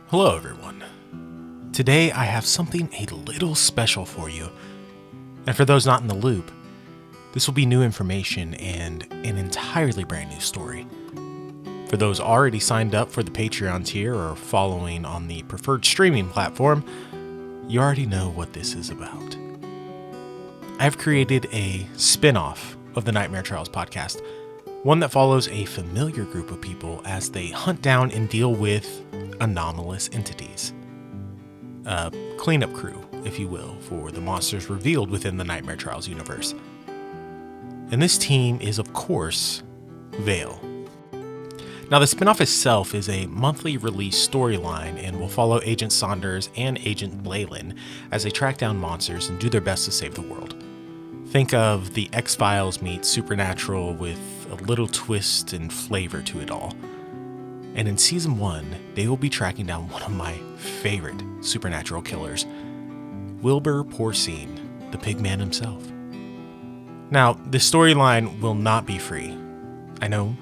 Hello everyone. Today I have something a little special for you. And for those not in the loop, this will be new information and an entirely brand new story. For those already signed up for the Patreon tier or following on the preferred streaming platform, you already know what this is about. I've created a spinoff of the Nightmare Trials podcast, one that follows a familiar group of people as they hunt down and deal with anomalous entities. A cleanup crew, if you will, for the monsters revealed within the Nightmare Trials universe. And this team is, of course, Veil. Now, the spinoff itself is a monthly release storyline and will follow Agent Saunders and Agent Blaylen as they track down monsters and do their best to save the world. Think of the X-Files meets Supernatural with a little twist and flavor to it all. And in Season 1, they will be tracking down one of my favorite supernatural killers, Wilbur Porcine, the Pigman himself. Now, this storyline will not be free. I know.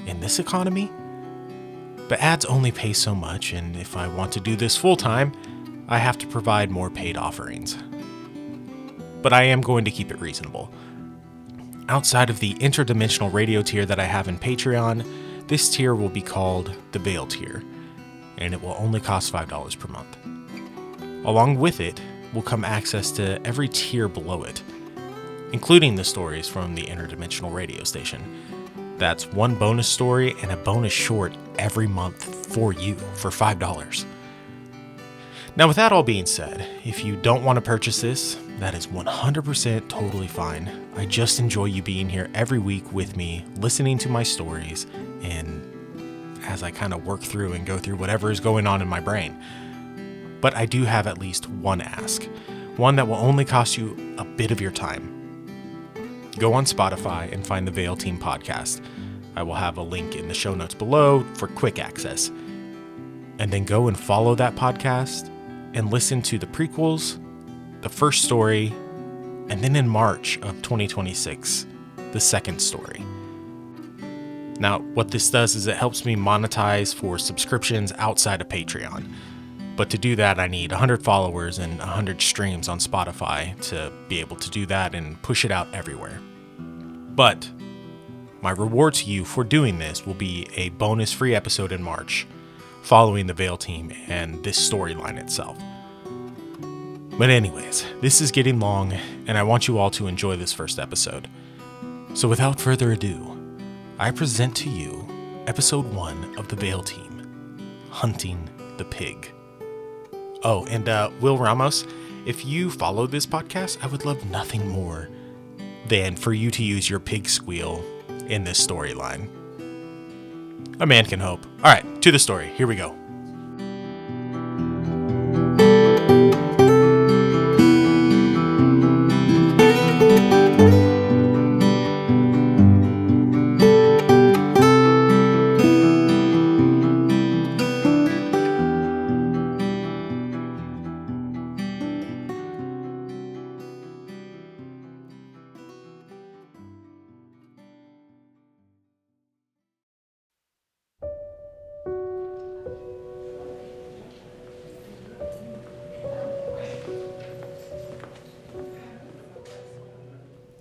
In this economy? But ads only pay so much, and if I want to do this full-time, I have to provide more paid offerings. But I am going to keep it reasonable. Outside of the interdimensional radio tier that I have in Patreon, this tier will be called the Veil tier, and it will only cost $5 per month. Along with it will come access to every tier below it, including the stories from the interdimensional radio station. That's one bonus story and a bonus short every month for you for $5. Now, with that all being said, if you don't want to purchase this, that is 100% totally fine. I just enjoy you being here every week with me, listening to my stories, and as I kind of work through and go through whatever is going on in my brain. But I do have at least one ask, one that will only cost you a bit of your time. Go on Spotify and find the Veil Team podcast. I will have a link in the show notes below for quick access. And then go and follow that podcast and listen to the prequels, the first story, and then in March of 2026, the second story. Now, what this does is it helps me monetize for subscriptions outside of Patreon. But to do that, I need 100 followers and 100 streams on Spotify to be able to do that and push it out everywhere. But my reward to you for doing this will be a bonus free episode in March, following the Veil team and this storyline itself. But anyways, this is getting long, and I want you all to enjoy this first episode. So without further ado, I present to you episode 1 of the Veil team, Hunting the Pig. Oh, and Will Ramos, if you follow this podcast, I would love nothing more than for you to use your pig squeal in this storyline. A man can hope. All right, to the story. Here we go.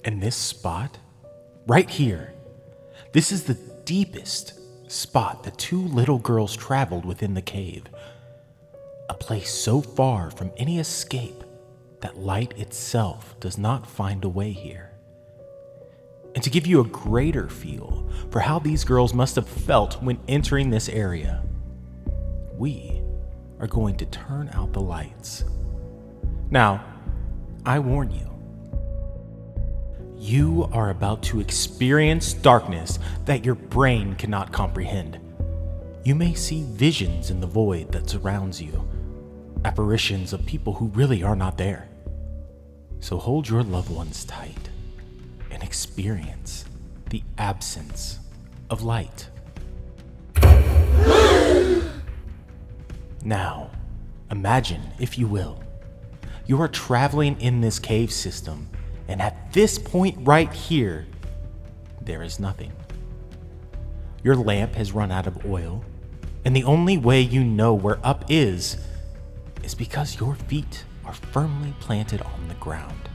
And this spot, right here, this is the deepest spot the two little girls traveled within the cave. A place so far from any escape that light itself does not find a way here. And to give you a greater feel for how these girls must have felt when entering this area, we are going to turn out the lights. Now, I warn you, you are about to experience darkness that your brain cannot comprehend. You may see visions in the void that surrounds you, apparitions of people who really are not there. So hold your loved ones tight and experience the absence of light. Now, imagine, if you will, you are traveling in this cave system, and at this point right here, there is nothing. Your lamp has run out of oil, And the only way you know where up is because your feet are firmly planted on the ground.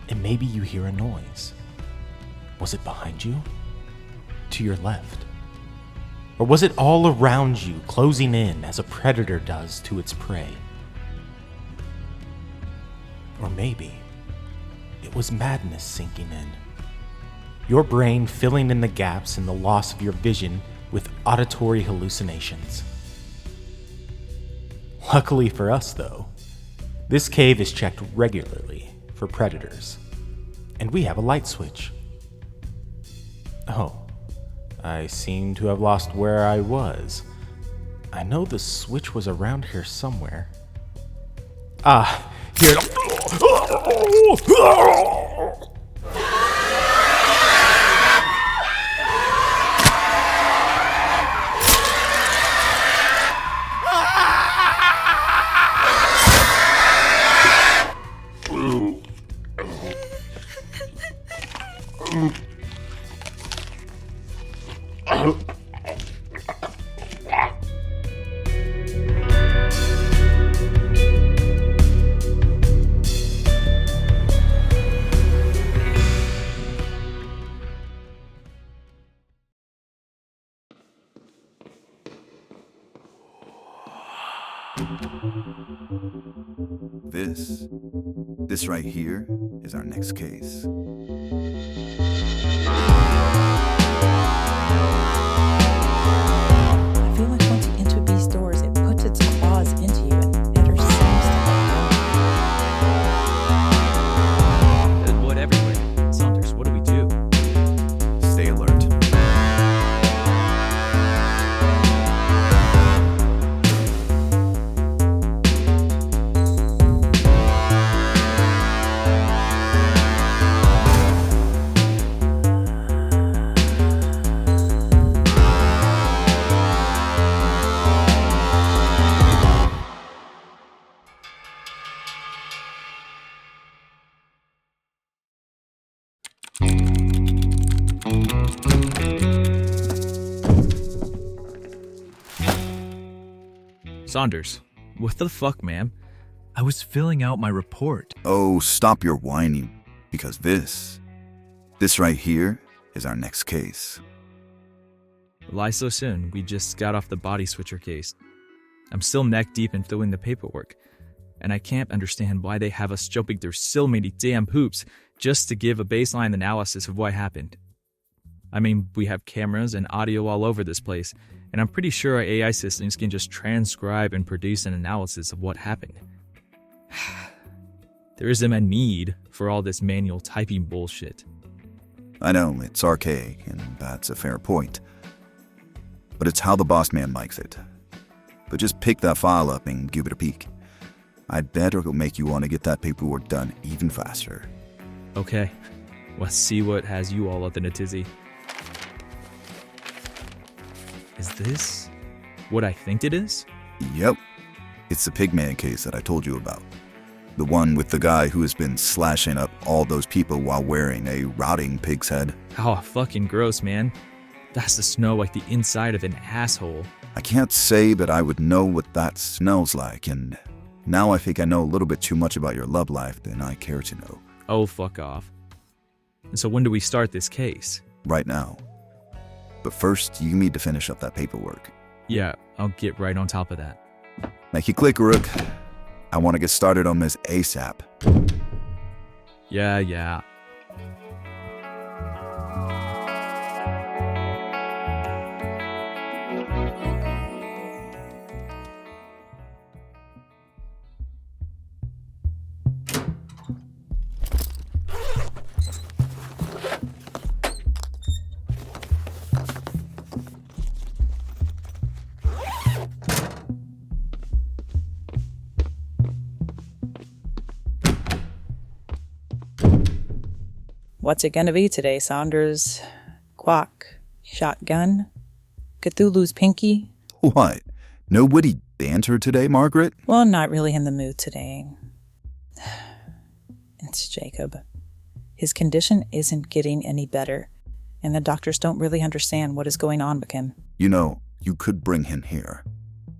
And maybe you hear a noise. Was it behind you? To your left? Or was it all around you, closing in as a predator does to its prey? Or maybe it was madness sinking in. Your brain filling in the gaps in the loss of your vision with auditory hallucinations. Luckily for us, though, this cave is checked regularly for predators, and we have a light switch. Oh, I seem to have lost where I was. I know the switch was around here somewhere. Ah, here. This right here is our next case. I feel like once you enter these doors, it puts its claws into you and enters seems There's blood everywhere. Saunders, what do we do? Stay alert. Saunders, what the fuck, ma'am? I was filling out my report. Oh, stop your whining, because this right here is our next case. Why so soon? We just got off the body switcher case. I'm still neck deep in filling the paperwork, and I can't understand why they have us jumping through so many damn hoops just to give a baseline analysis of what happened. I mean, we have cameras and audio all over this place, and I'm pretty sure our AI systems can just transcribe and produce an analysis of what happened. There isn't a need for all this manual typing bullshit. I know, it's archaic, and that's a fair point. But it's how the boss man likes it. But just pick that file up and give it a peek. I bet it'll make you want to get that paperwork done even faster. Okay, let's see what has you all up in a tizzy. Is this what I think it is? Yep. It's the Pigman case that I told you about. The one with the guy who has been slashing up all those people while wearing a rotting pig's head. Oh, fucking gross, man. That's the smell like the inside of an asshole. I can't say, but I would know what that smells like, and now I think I know a little bit too much about your love life than I care to know. Oh, fuck off. And so when do we start this case? Right now. But first, you need to finish up that paperwork. Yeah, I'll get right on top of that. Make it click, Rook. I want to get started on this ASAP. Yeah. What's it gonna be today, Saunders? Quack, shotgun, Cthulhu's pinky? What? No witty banter today, Margaret? Well, I'm not really in the mood today. It's Jacob. His condition isn't getting any better, and the doctors don't really understand what is going on with him. You know, you could bring him here.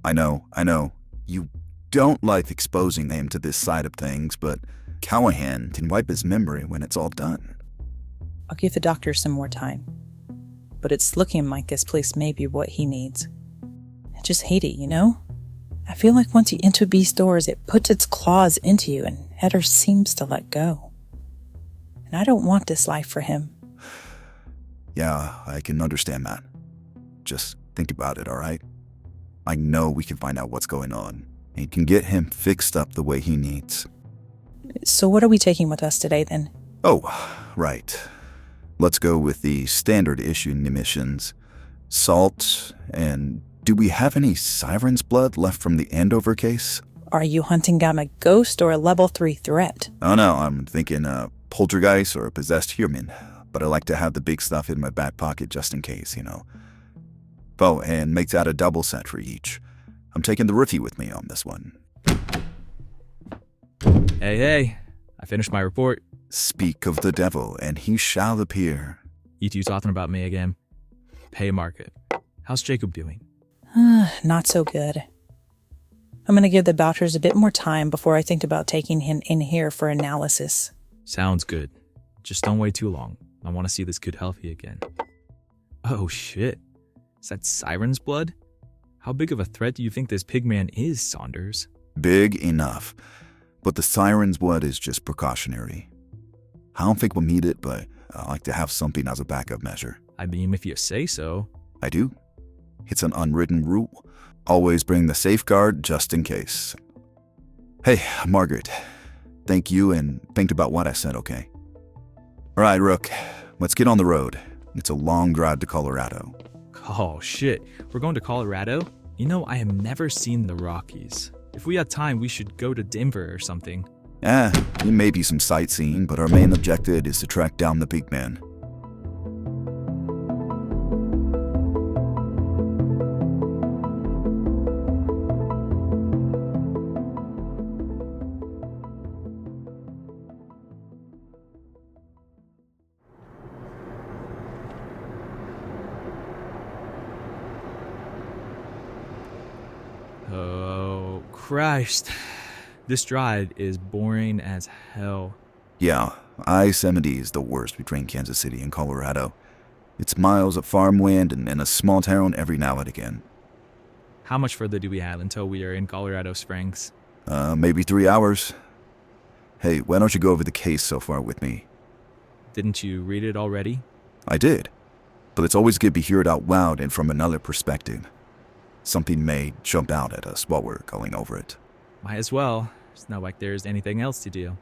I know, you don't like exposing him to this side of things, but Callahan can wipe his memory when it's all done. I'll give the doctor some more time. But it's looking like this place may be what he needs. I just hate it, you know? I feel like once you enter these doors, it puts its claws into you and never seems to let go. And I don't want this life for him. Yeah, I can understand that. Just think about it, all right? I know we can find out what's going on and can get him fixed up the way he needs. So what are we taking with us today, then? Oh, right. Let's go with the standard issue missions. Salt, and do we have any siren's blood left from the Andover case? Are you hunting down a ghost or a level 3 threat? Oh no, I'm thinking a poltergeist or a possessed human, but I like to have the big stuff in my back pocket just in case, you know. Oh, and make that a double set for each. I'm taking the roofie with me on this one. Hey, I finished my report. Speak of the devil, and he shall appear. E2 talking about me again. Pay market. How's Jacob doing? Not so good. I'm going to give the Bouchers a bit more time before I think about taking him in here for analysis. Sounds good. Just don't wait too long. I want to see this kid healthy again. Oh shit. Is that siren's blood? How big of a threat do you think this pigman is, Saunders? Big enough. But the siren's blood is just precautionary. I don't think we'll need it, but I like to have something as a backup measure. I mean, if you say so. I do. It's an unwritten rule. Always bring the safeguard just in case. Hey, Margaret. Thank you, and think about what I said, okay? All right, Rook. Let's get on the road. It's a long drive to Colorado. Oh shit, we're going to Colorado? You know, I have never seen the Rockies. If we had time, we should go to Denver or something. There may be some sightseeing, but our main objective is to track down the pigman. Oh, Christ. This drive is boring as hell. Yeah, I-70 is the worst between Kansas City and Colorado. It's miles of farmland and a small town every now and again. How much further do we have until we are in Colorado Springs? Maybe 3 hours. Hey, why don't you go over the case so far with me? Didn't you read it already? I did, but it's always good to hear it out loud and from another perspective. Something may jump out at us while we're going over it. Might as well. It's not like there's anything else to do.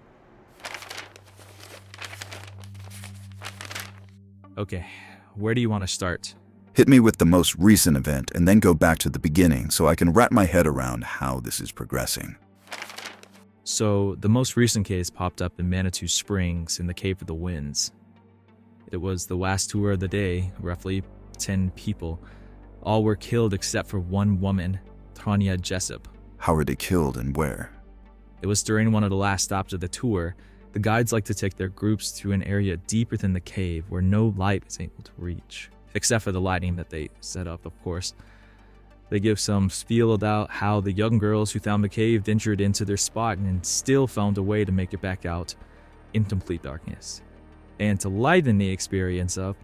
Okay, where do you want to start? Hit me with the most recent event and then go back to the beginning so I can wrap my head around how this is progressing. So, the most recent case popped up in Manitou Springs in the Cave of the Winds. It was the last tour of the day, roughly 10 people. All were killed except for one woman, Tanya Jessup. How were they killed and where? It was during one of the last stops of the tour. The guides like to take their groups to an area deep within the cave where no light is able to reach, except for the lighting that they set up, of course. They give some spiel about how the young girls who found the cave ventured into their spot and still found a way to make it back out in complete darkness. And to lighten the experience up,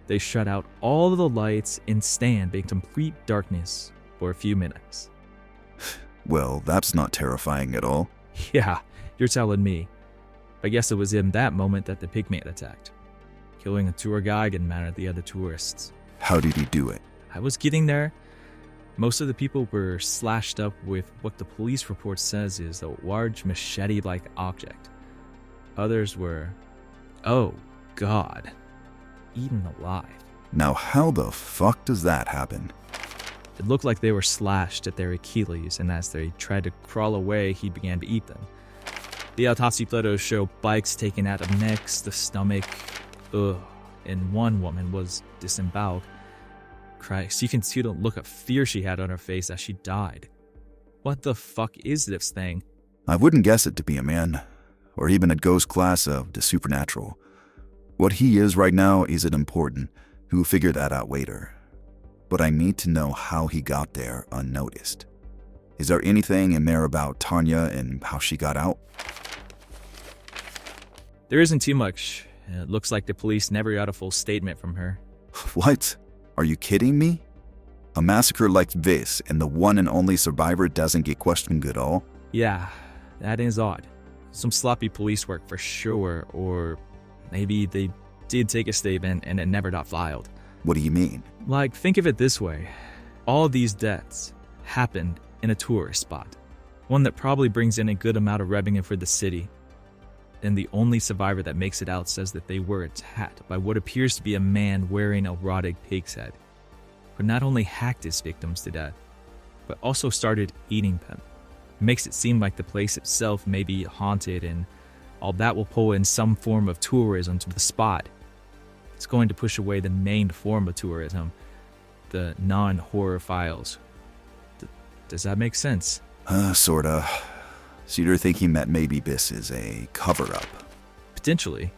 they shut out all of the lights and stand in complete darkness for a few minutes. Well, that's not terrifying at all. Yeah, you're telling me. I guess it was in that moment that the pigman attacked, killing a tour guide and many of the other tourists. How did he do it? I was getting there. Most of the people were slashed up with what the police report says is a large machete-like object. Others were, oh God, eaten alive. Now how the fuck does that happen? It looked like they were slashed at their Achilles, and as they tried to crawl away, he began to eat them. The autopsy photos show bites taken out of necks, the stomach, and one woman was disemboweled. Christ, you can see the look of fear she had on her face as she died. What the fuck is this thing? I wouldn't guess it to be a man, or even a ghost class of the supernatural. What he is right now isn't important. We'll figure that out later. but I need to know how he got there unnoticed. Is there anything in there about Tanya and how she got out? There isn't too much. It looks like the police never got a full statement from her. What? Are you kidding me? A massacre like this and the one and only survivor doesn't get questioned at all? Yeah, that is odd. Some sloppy police work for sure, or maybe they did take a statement and it never got filed. What do you mean? Like, think of it this way. All these deaths happened in a tourist spot. One that probably brings in a good amount of revenue for the city. And the only survivor that makes it out says that they were attacked by what appears to be a man wearing a rotted pig's head, who not only hacked his victims to death, but also started eating them. It makes it seem like the place itself may be haunted, and all that will pull in some form of tourism to the spot. It's going to push away the main form of tourism, the non-horror files. Does that make sense? Sorta. So you're thinking that maybe this is a cover-up? Potentially.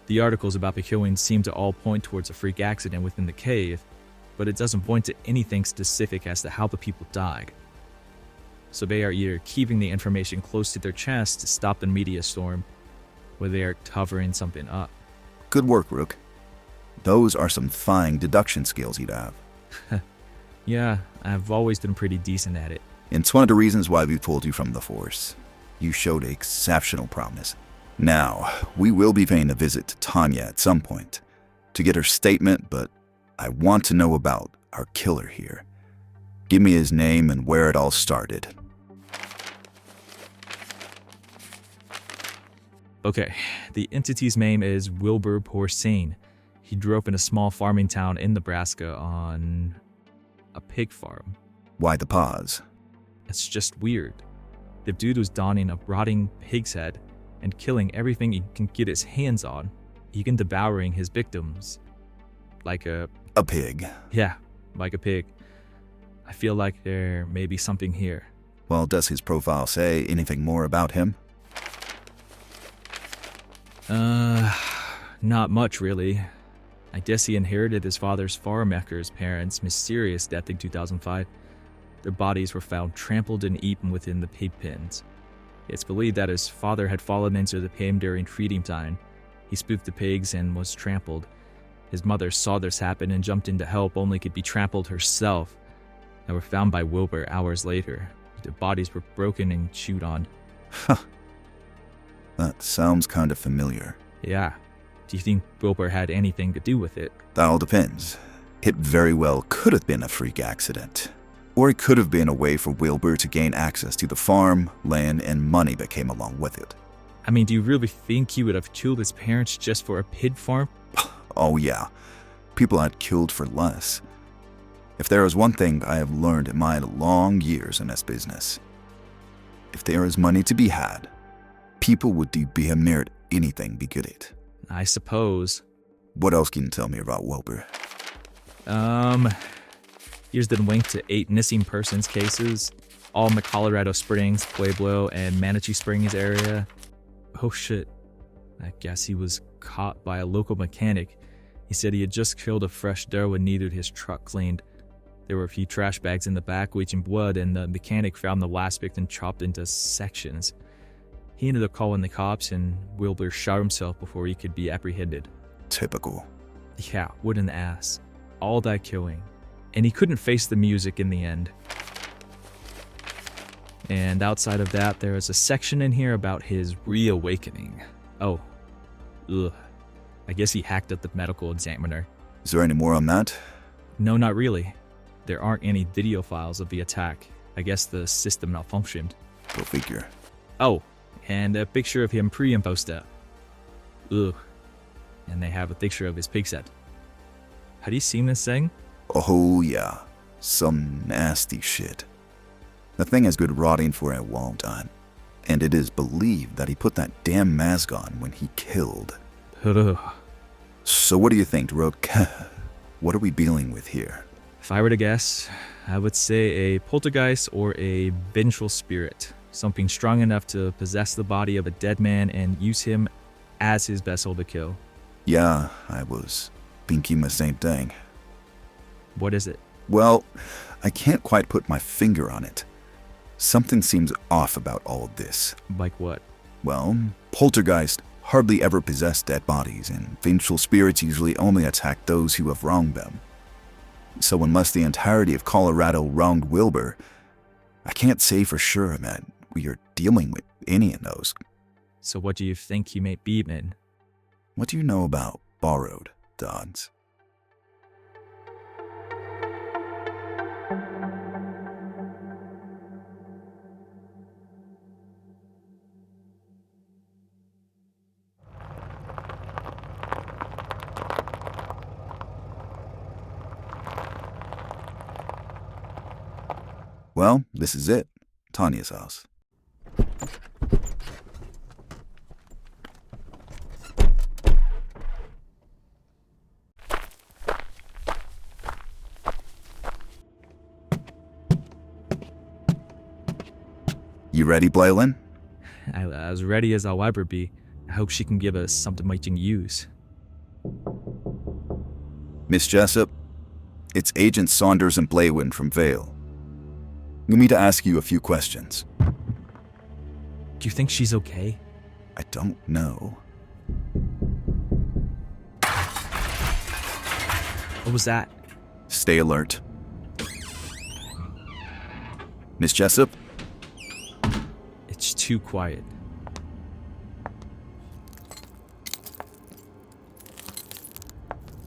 The articles about the killing seem to all point towards a freak accident within the cave, but it doesn't point to anything specific as to how the people died. So they are either keeping the information close to their chest to stop the media storm, or they are covering something up. Good work, Rook. Those are some fine deduction skills you'd have. Yeah, I've always been pretty decent at it. It's one of the reasons why we pulled you from the force. You showed exceptional promise. Now, we will be paying a visit to Tanya at some point to get her statement, but I want to know about our killer here. Give me his name and where it all started. Okay, the entity's name is Wilbur Porcine. He grew up in a small farming town in Nebraska on a pig farm. Why the pause? It's just weird. The dude was donning a rotting pig's head and killing everything he can get his hands on, even devouring his victims. Like a pig. Yeah, like a pig. I feel like there may be something here. Well, does his profile say anything more about him? Not much really. I guess he inherited his father's farmworker's parents' mysterious death in 2005. Their bodies were found trampled and eaten within the pig pens. It's believed that his father had fallen into the pen during feeding time. He spooked the pigs and was trampled. His mother saw this happen and jumped in to help, only could be trampled herself. They were found by Wilbur hours later. Their bodies were broken and chewed on. Huh. That sounds kind of familiar. Yeah. Do you think Wilbur had anything to do with it? That all depends. It very well could have been a freak accident. Or it could have been a way for Wilbur to gain access to the farm, land, and money that came along with it. I mean, do you really think he would have killed his parents just for a pig farm? Oh yeah, people had killed for less. If there is one thing I have learned in my long years in this business, if there is money to be had, people would do damn near anything to get it. I suppose. What else can you tell me about Wilbur? Here's the link to 8 missing persons cases, all in the Colorado Springs, Pueblo, and Manitou Springs area. Oh shit. I guess he was caught by a local mechanic. He said he had just killed a fresh doe and needed his truck cleaned. There were a few trash bags in the back leaching blood, and the mechanic found the last victim chopped into sections. He ended up calling the cops, and Wilbur shot himself before he could be apprehended. Typical. Yeah, what an ass. All that killing. And he couldn't face the music in the end. And outside of that, there is a section in here about his reawakening. Oh. Ugh. I guess he hacked up the medical examiner. Is there any more on that? No, not really. There aren't any video files of the attack. I guess the system malfunctioned. Go figure. Oh, and a picture of him pre and post up. Ugh. And they have a picture of his pig's head. Have you seen this thing? Oh yeah, some nasty shit. The thing has been rotting for a long time, and it is believed that he put that damn mask on when he killed. Ugh. So what do you think, Rook? What are we dealing with here? If I were to guess, I would say a poltergeist or a vengeful spirit. Something strong enough to possess the body of a dead man and use him as his vessel to kill. Yeah, I was thinking the same thing. What is it? Well, I can't quite put my finger on it. Something seems off about all of this. Like what? Well, poltergeist hardly ever possess dead bodies, and vengeful spirits usually only attack those who have wronged them. So unless the entirety of Colorado wronged Wilbur, I can't say for sure that we are dealing with any of those. So what do you think he may be, Min? What do you know about borrowed Dodds? Well, this is it. Tanya's house. You ready, Blaylen? As ready as I'll ever be. I hope she can give us something we can use. Miss Jessup, it's Agent Saunders and Blaylen from Vale. We need to ask you a few questions. Do you think she's okay? I don't know. What was that? Stay alert. Miss Jessup? It's too quiet.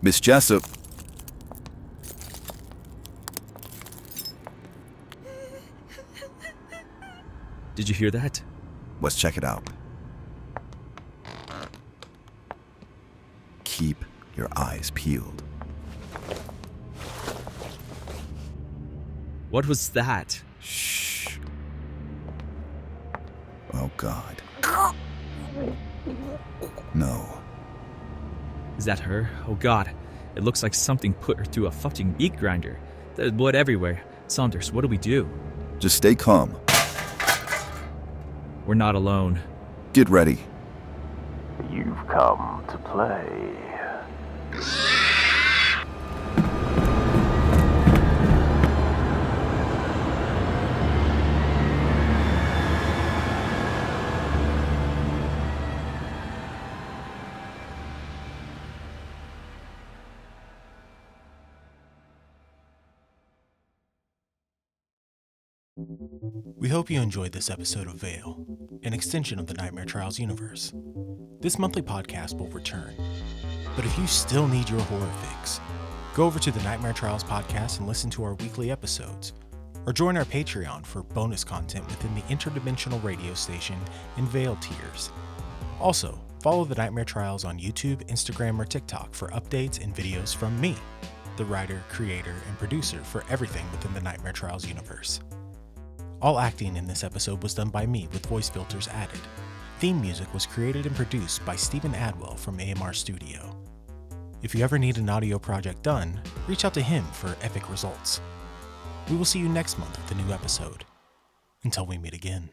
Miss Jessup? Did you hear that? Let's check it out. Keep your eyes peeled. What was that? Shh. Oh, God. No. Is that her? Oh god. It looks like something put her through a fucking meat grinder. There's blood everywhere. Saunders, what do we do? Just stay calm. We're not alone. Get ready. You've come to play. We hope you enjoyed this episode of Vale, an extension of the Nightmare Trials universe. This monthly podcast will return, but if you still need your horror fix, go over to the Nightmare Trials podcast and listen to our weekly episodes, or join our Patreon for bonus content within the interdimensional radio station and Vale tiers. Also, follow the Nightmare Trials on YouTube, Instagram, or TikTok for updates and videos from me, the writer, creator, and producer for everything within the Nightmare Trials universe. All acting in this episode was done by me with voice filters added. Theme music was created and produced by Stephen Adwell from AMR Studio. If you ever need an audio project done, reach out to him for epic results. We will see you next month with a new episode. Until we meet again.